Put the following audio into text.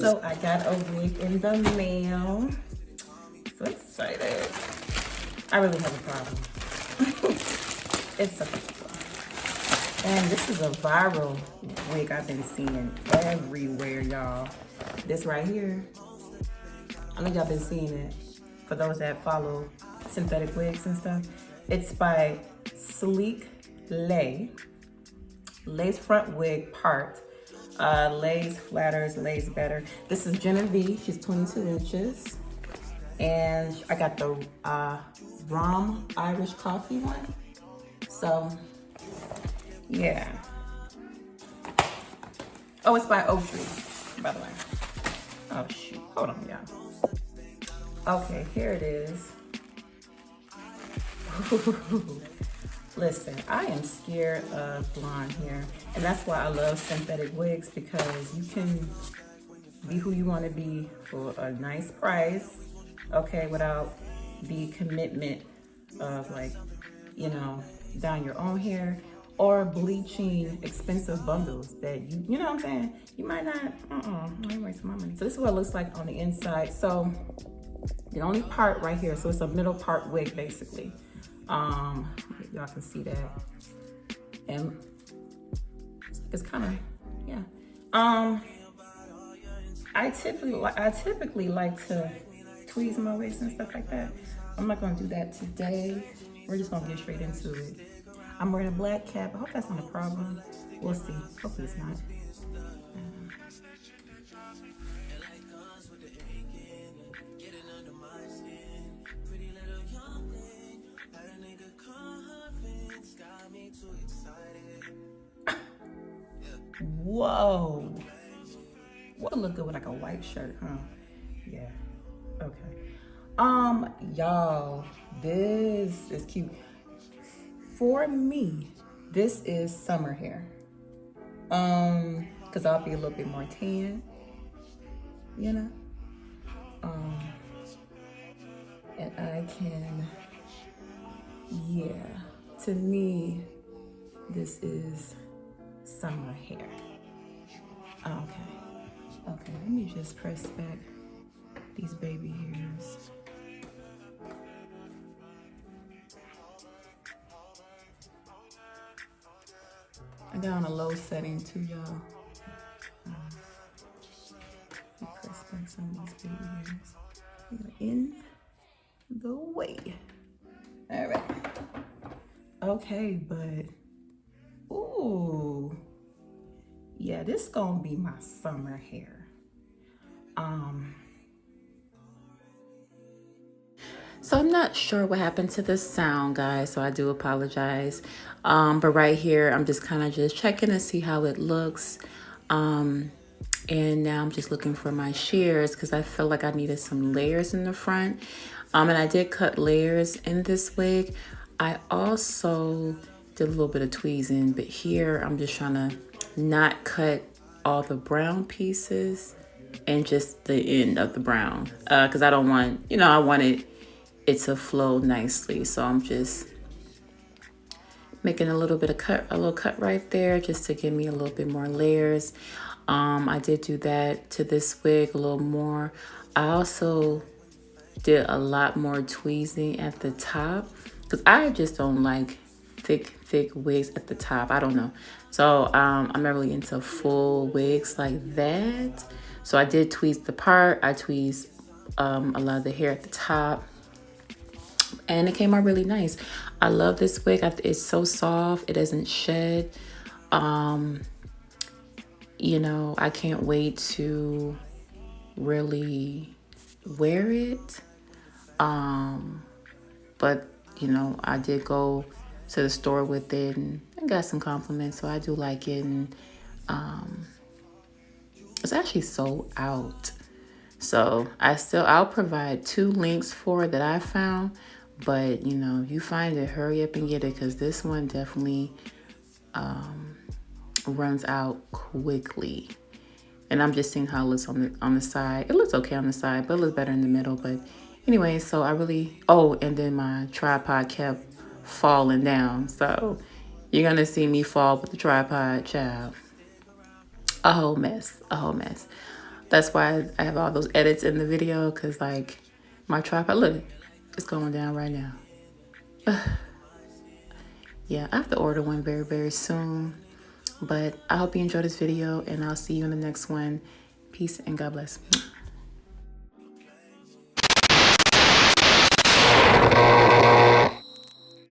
So I got a wig in the mail. So excited. I really have a problem. It's okay. And this is a viral wig I've been seeing everywhere, y'all. This right here. I know y'all been seeing it. For those that follow synthetic wigs and stuff. It's by Sleeklay. Lace front wig part. Lays flatters, lays better. This is Genevive. She's 22 inches. And I got the ROM Irish coffee one. So, yeah. Oh, it's by Outre, by the way. Oh, shoot. Hold on, y'all. Okay, here it is. Listen, I am scared of blonde hair. And that's why I love synthetic wigs, because you can be who you want to be for a nice price, okay, without the commitment of, like, you know, dyeing your own hair or bleaching expensive bundles that you know what I'm saying? You might not, I ain't wasting my money. So this is what it looks like on the inside. So the only part right here, so it's a middle part wig basically. Y'all can see that. And it's kind of, yeah. I typically like to tweeze my waist and stuff like that. I'm not gonna do that today. We're just gonna get straight into it. I'm wearing a black cap. I hope that's not a problem. We'll see. Hopefully it's not. Whoa. What look good with like a white shirt, huh? Yeah. Okay. Y'all, this is cute. For me, this is summer hair. Because I'll be a little bit more tan, you know? And I can, yeah, to me, this is summer hair. Okay, let me just press back these baby hairs. I got on a low setting too, y'all. Press back some of these baby hairs. They're in the way. All right. Okay, but ooh, yeah, this gonna be my summer hair. So I'm not sure what happened to the sound, guys, so I do apologize. But right here, I'm just kind of just checking to see how it looks. And now I'm just looking for my shears because I felt like I needed some layers in the front. And I did cut layers in this wig. I also did a little bit of tweezing, but here I'm just trying to not cut all the brown pieces and just the end of the brown. Because I don't want, you know, I wanted it to flow nicely. So I'm just making a little cut right there just to give me a little bit more layers. I did do that to this wig a little more. I also did a lot more tweezing at the top because I just don't like thick wigs at the top. I don't know. So I'm not really into full wigs like that. So I did tweeze the part. I tweezed a lot of the hair at the top. And it came out really nice. I love this wig. It's so soft. It doesn't shed. You know, I can't wait to really wear it. But, you know, I did go to the store with it and got some compliments. So I do like it. And it's actually sold out. So I'll provide 2 links for it that I found, but you know, if you find it, hurry up and get it, because this one definitely runs out quickly. And I'm just seeing how it looks on the side. It looks okay on the side, but it looks better in the middle. But anyway, so I really, oh, and then my tripod kept falling down. So you're gonna see me fall with the tripod, child. A whole mess, a whole mess. That's why I have all those edits in the video, because like my tripod, look, it's going down right now. Yeah, I have to order one very, very soon. But I hope you enjoyed this video, and I'll see you in the next one. Peace and God bless.